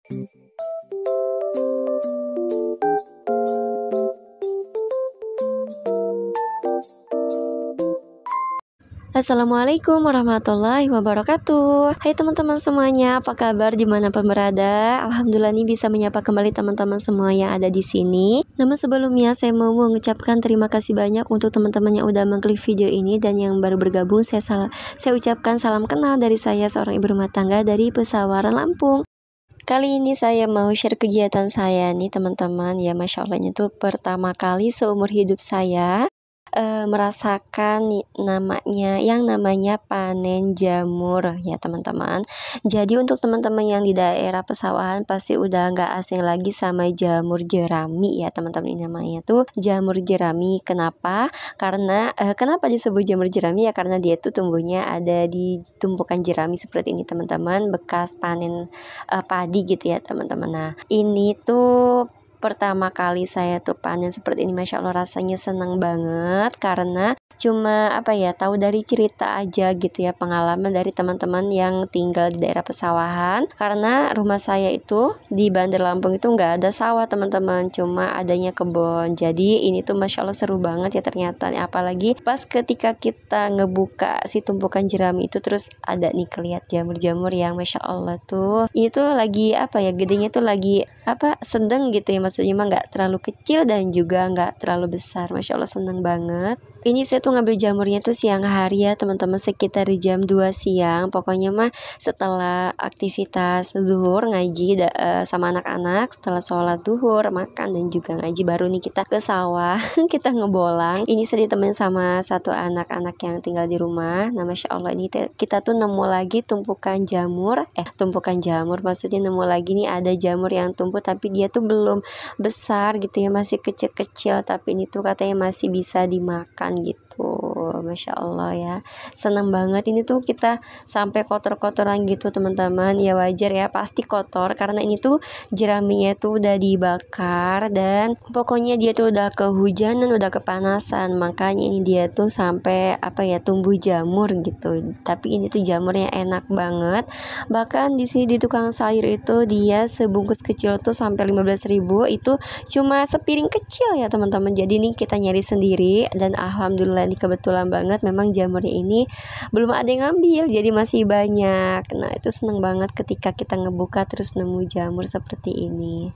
Assalamualaikum warahmatullahi wabarakatuh. Hai teman-teman semuanya, apa kabar dimanapun berada? Alhamdulillah nih bisa menyapa kembali teman-teman semua yang ada di sini. Namun sebelumnya saya mau mengucapkan terima kasih banyak untuk teman-teman yang udah mengklik video ini, dan yang baru bergabung saya ucapkan salam kenal dari saya, seorang ibu rumah tangga dari Pesawaran, Lampung. Kali ini saya mau share kegiatan saya nih teman-teman. Ya Masya Allah, itu pertama kali seumur hidup saya merasakan yang namanya panen jamur ya teman-teman. Jadi untuk teman-teman yang di daerah pesawahan pasti udah nggak asing lagi sama jamur jerami ya teman-teman. Ini namanya tuh jamur jerami. Kenapa? Karena kenapa disebut jamur jerami ya, karena dia tuh tumbuhnya ada di tumpukan jerami seperti ini teman-teman, bekas panen padi gitu ya teman-teman. Nah ini tuh pertama kali saya tuh panen seperti ini, Masya Allah rasanya senang banget, karena cuma tahu dari cerita aja gitu ya, pengalaman dari teman-teman yang tinggal di daerah pesawahan. Karena rumah saya itu di Bandar Lampung itu nggak ada sawah teman-teman, cuma adanya kebun. Jadi ini tuh Masya Allah seru banget ya ternyata, apalagi pas ketika kita ngebuka si tumpukan jerami itu, terus ada nih kelihat jamur-jamur yang Masya Allah tuh itu lagi gedenya tuh lagi sedang gitu ya, maksudnya mah nggak terlalu kecil dan juga nggak terlalu besar. Masya Allah seneng banget. Ini saya tuh ngambil jamurnya tuh siang hari ya teman-teman, sekitar di jam 2 siang. Pokoknya mah setelah aktivitas zuhur ngaji sama anak-anak, setelah sholat zuhur makan dan juga ngaji, baru nih kita ke sawah kita ngebolang. Ini saya ditemenin sama satu anak-anak yang tinggal di rumah. Nah Masya Allah, ini kita tuh nemu lagi tumpukan jamur maksudnya nemu lagi nih ada jamur yang tumbuh tapi dia tuh belum besar gitu ya, masih kecil-kecil, tapi ini tuh katanya masih bisa dimakan gitu. Masya Allah ya, senang banget. Ini tuh kita sampai kotor-kotoran gitu teman-teman. Ya wajar ya, pasti kotor karena ini tuh jeraminya tuh udah dibakar, dan pokoknya dia tuh udah kehujanan, udah kepanasan, makanya ini dia tuh sampai tumbuh jamur gitu. Tapi ini tuh jamurnya enak banget. Bahkan di sini di tukang sayur itu dia sebungkus kecil tuh sampai 15.000, itu cuma sepiring kecil ya teman-teman. Jadi nih kita nyari sendiri, dan alhamdulillah ini kebetulan banget memang jamurnya ini belum ada yang ngambil, jadi masih banyak. Nah itu seneng banget ketika kita ngebuka terus nemu jamur seperti ini.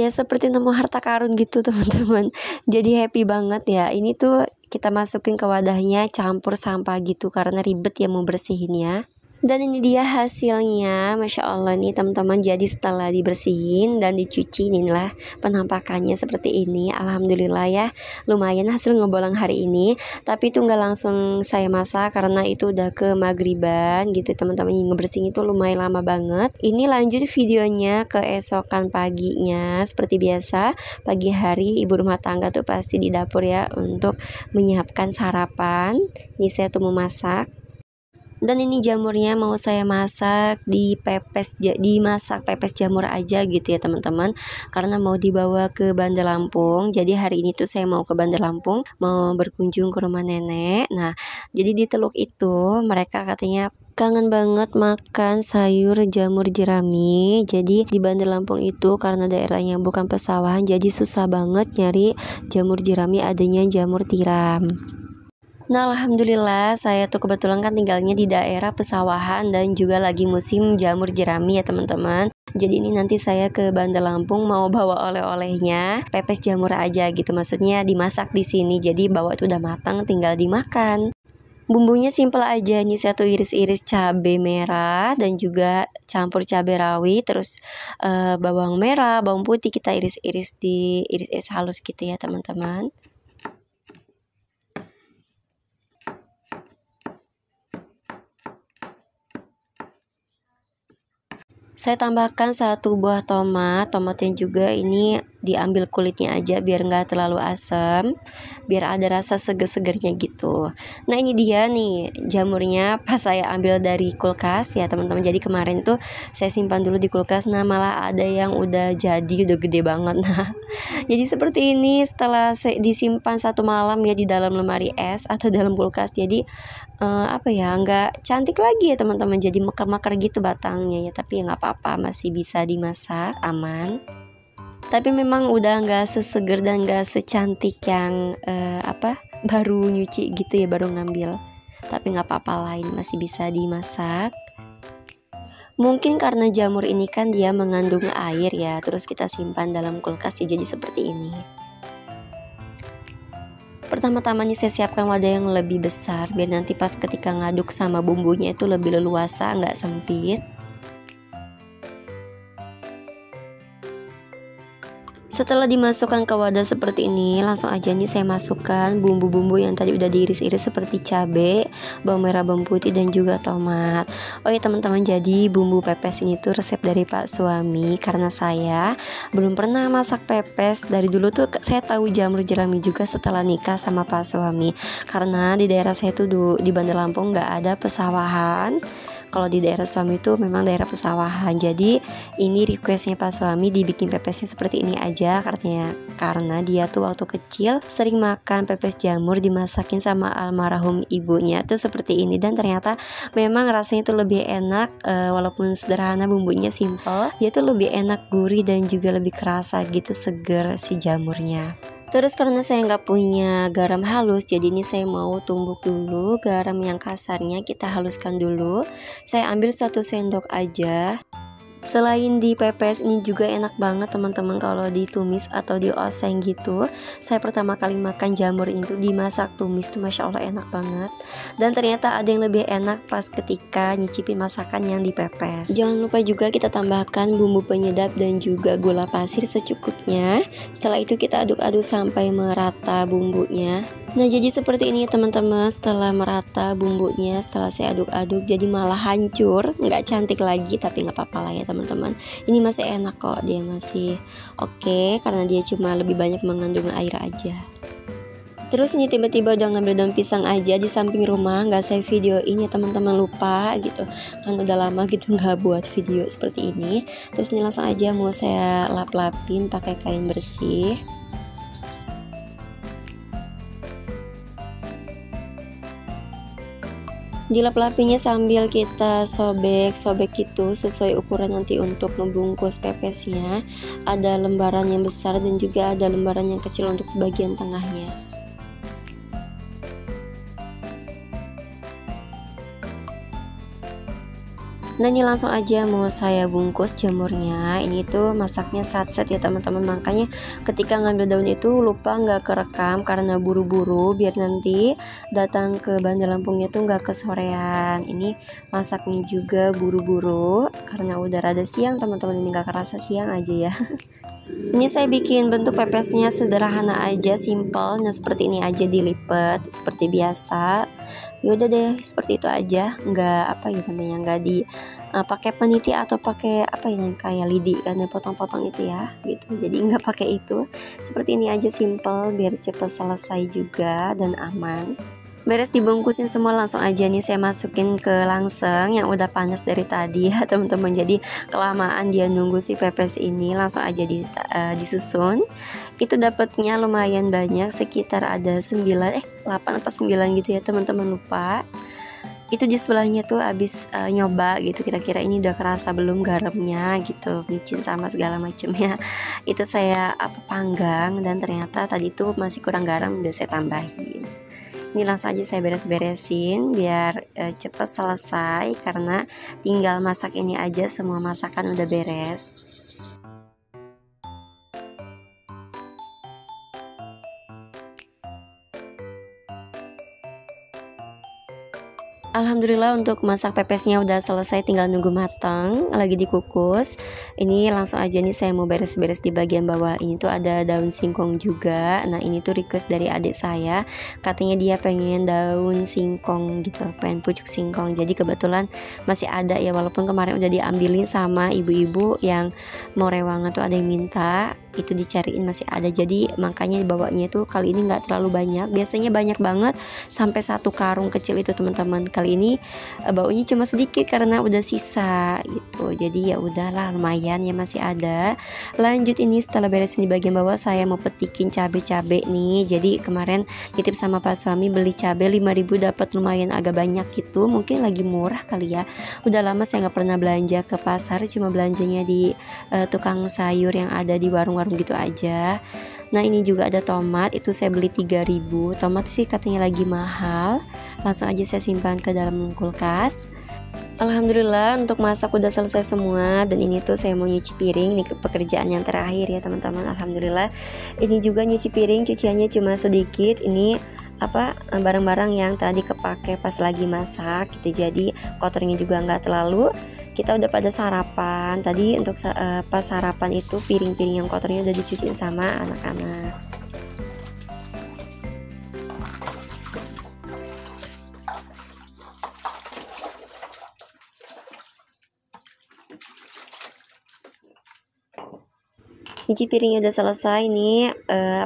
Seperti nemu harta karun gitu teman-teman. Jadi happy banget ya. Ini tuh kita masukin ke wadahnya, campur sampah gitu karena ribet ya mau bersihinnya. Dan ini dia hasilnya, Masya Allah nih teman-teman. Jadi setelah dibersihin dan dicuci, inilah penampakannya seperti ini. Alhamdulillah ya, lumayan hasil ngebolang hari ini. Tapi itu nggak langsung saya masak karena itu udah ke maghriban gitu teman-teman. Ngebersihin itu lumayan lama banget. Ini lanjut videonya keesokan paginya. Seperti biasa, pagi hari ibu rumah tangga tuh pasti di dapur ya untuk menyiapkan sarapan. Ini saya tuh memasak. Dan ini jamurnya mau saya masak dimasak pepes jamur aja gitu ya teman-teman, karena mau dibawa ke Bandar Lampung. Jadi hari ini tuh saya mau ke Bandar Lampung, mau berkunjung ke rumah nenek. Nah jadi di Teluk itu mereka katanya kangen banget makan sayur jamur jerami. Jadi di Bandar Lampung itu karena daerahnya bukan pesawahan, jadi susah banget nyari jamur jerami, adanya jamur tiram. Nah alhamdulillah saya tuh kebetulan kan tinggalnya di daerah pesawahan dan juga lagi musim jamur jerami ya teman-teman. Jadi ini nanti saya ke Bandar Lampung mau bawa oleh-olehnya pepes jamur aja gitu, maksudnya dimasak di sini. Jadi bawa itu udah matang tinggal dimakan. Bumbunya simple aja nih, saya tuh iris-iris cabai merah dan juga campur cabai rawit, terus bawang merah, bawang putih kita iris-iris halus gitu ya teman-teman. Saya tambahkan 1 buah tomatnya juga ini diambil kulitnya aja biar nggak terlalu asam, biar ada rasa seger-segernya gitu. Nah ini dia nih jamurnya pas saya ambil dari kulkas ya teman-teman. Jadi kemarin tuh saya simpan dulu di kulkas, nah malah ada yang udah jadi, udah gede banget. Nah Jadi seperti ini setelah disimpan 1 malam ya di dalam lemari es atau dalam kulkas. Jadi nggak cantik lagi ya teman-teman, jadi mekar-mekar gitu batangnya ya, tapi ya nggak apa-apa, masih bisa dimasak, aman. Tapi memang udah nggak seseger dan nggak secantik yang baru nyuci gitu ya, baru ngambil. Tapi nggak apa-apa, lain masih bisa dimasak. Mungkin karena jamur ini kan dia mengandung air ya, terus kita simpan dalam kulkas ya, jadi seperti ini. Pertama-tama nih saya siapkan wadah yang lebih besar biar nanti pas ketika ngaduk sama bumbunya itu lebih leluasa, nggak sempit. Setelah dimasukkan ke wadah seperti ini, langsung aja nih saya masukkan bumbu-bumbu yang tadi udah diiris-iris seperti cabai, bawang merah, bawang putih, dan juga tomat. Oh ya teman-teman, jadi bumbu pepes ini tuh resep dari Pak suami, karena saya belum pernah masak pepes. Dari dulu tuh saya tahu jamur jerami juga setelah nikah sama Pak suami, karena di daerah saya tuh di Bandar Lampung nggak ada pesawahan. Kalau di daerah suami itu memang daerah pesawahan. Jadi ini requestnya Pak suami dibikin pepesnya seperti ini aja, karena dia tuh waktu kecil sering makan pepes jamur dimasakin sama almarhum ibunya tuh seperti ini, dan ternyata memang rasanya itu lebih enak. Walaupun sederhana, bumbunya simple, dia tuh lebih enak, gurih, dan juga lebih kerasa gitu, seger si jamurnya. Terus karena saya nggak punya garam halus, jadi ini saya mau tumbuk dulu garam yang kasarnya, kita haluskan dulu. Saya ambil 1 sendok aja. Selain di pepes, ini juga enak banget teman-teman kalau ditumis atau dioseng gitu. Saya pertama kali makan jamur itu dimasak tumis tuh, Masya Allah enak banget. Dan ternyata ada yang lebih enak pas ketika nyicipin masakan yang dipepes. Jangan lupa juga kita tambahkan bumbu penyedap dan juga gula pasir secukupnya. Setelah itu kita aduk-aduk sampai merata bumbunya. Nah jadi seperti ini teman-teman, setelah merata bumbunya, setelah saya aduk-aduk jadi malah hancur, nggak cantik lagi, tapi nggak apa-apa lah ya teman-teman. Ini masih enak kok, dia masih oke, karena dia cuma lebih banyak mengandung air aja. Terus ini tiba-tiba udah ngambil daun pisang aja di samping rumah, nggak saya videoin ya teman-teman, lupa gitu, kan udah lama gitu nggak buat video seperti ini. Terus ini langsung aja mau saya lap-lapin pakai kain bersih. Dilap-lapinya sambil kita sobek-sobek gitu sesuai ukuran nanti untuk membungkus pepesnya. Ada lembaran yang besar dan juga ada lembaran yang kecil untuk bagian tengahnya. Nah ini langsung aja mau saya bungkus jamurnya. Ini tuh masaknya satset ya teman-teman, makanya ketika ngambil daun itu lupa nggak kerekam karena buru-buru biar nanti datang ke Bandar Lampungnya tuh nggak kesorean. Ini masaknya juga buru-buru karena udah rada siang teman-teman, ini nggak kerasa siang aja ya. Ini saya bikin bentuk pepesnya sederhana aja, simple. Nah seperti ini aja, dilipat seperti biasa. Yaudah deh, seperti itu aja. Nggak di pakai peniti atau pakai kayak lidi kan, potong-potong itu ya gitu. Jadi nggak pakai itu. Seperti ini aja, simple, biar cepet selesai juga dan aman. Beres dibungkusin semua, langsung aja nih saya masukin ke langseng yang udah panas dari tadi ya teman-teman. Jadi kelamaan dia nunggu si pepes ini, langsung aja disusun. Itu dapatnya lumayan banyak, sekitar ada 8 atau 9 gitu ya teman-teman, lupa. Itu di sebelahnya tuh abis nyoba gitu, kira-kira ini udah kerasa belum garamnya gitu, micin sama segala macamnya. Itu saya panggang dan ternyata tadi tuh masih kurang garam, udah saya tambahin. Ini langsung aja saya beres-beresin biar cepat selesai, karena tinggal masak ini aja, semua masakan udah beres. Alhamdulillah untuk masak pepesnya udah selesai, tinggal nunggu matang, lagi dikukus. Ini langsung aja nih saya mau beres-beres di bagian bawah. Ini tuh ada daun singkong juga. Nah ini tuh request dari adik saya, katanya dia pengen daun singkong gitu, pengen pucuk singkong. Jadi kebetulan masih ada ya, walaupun kemarin udah diambilin sama ibu-ibu yang mau rewangan tuh, ada yang minta. itu dicariin masih ada, jadi makanya dibawanya itu kali ini nggak terlalu banyak. Biasanya banyak banget sampai 1 karung kecil itu teman-teman. Kali ini baunya cuma sedikit karena udah sisa gitu, jadi ya udahlah lumayan ya masih ada. Lanjut, ini setelah beresin di bagian bawah saya mau petikin cabe-cabe nih. Jadi kemarin titip sama Pak suami beli cabe 5.000 dapat lumayan agak banyak gitu, mungkin lagi murah kali ya. Udah lama saya nggak pernah belanja ke pasar, cuma belanjanya di tukang sayur yang ada di warung-warung gitu aja. Nah ini juga ada tomat, itu saya beli 3.000. Tomat sih katanya lagi mahal, langsung aja saya simpan ke dalam kulkas. Alhamdulillah untuk masak udah selesai semua, dan ini tuh saya mau nyuci piring. Ini pekerjaan yang terakhir ya teman-teman. Alhamdulillah ini juga nyuci piring, cuciannya cuma sedikit. Ini barang-barang yang tadi kepake pas lagi masak gitu, jadi kotornya juga nggak terlalu. Kita udah pada sarapan tadi, untuk pas sarapan itu piring-piring yang kotornya udah dicuciin sama anak-anak. Nyuci piringnya udah selesai nih,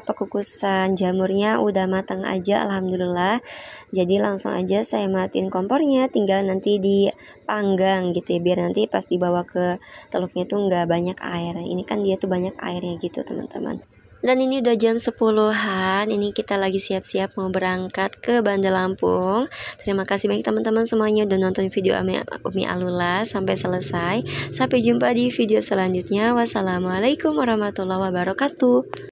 kukusan jamurnya udah matang aja alhamdulillah. Jadi langsung aja saya matiin kompornya, tinggal nanti dipanggang gitu ya, biar nanti pas dibawa ke teluknya tuh nggak banyak air. Ini kan dia tuh banyak airnya gitu teman-teman. Dan ini udah jam 10-an, ini kita lagi siap-siap mau berangkat ke Bandar Lampung. Terima kasih banyak teman-teman semuanya udah nonton video Umi Alula sampai selesai. Sampai jumpa di video selanjutnya. Wassalamualaikum warahmatullahi wabarakatuh.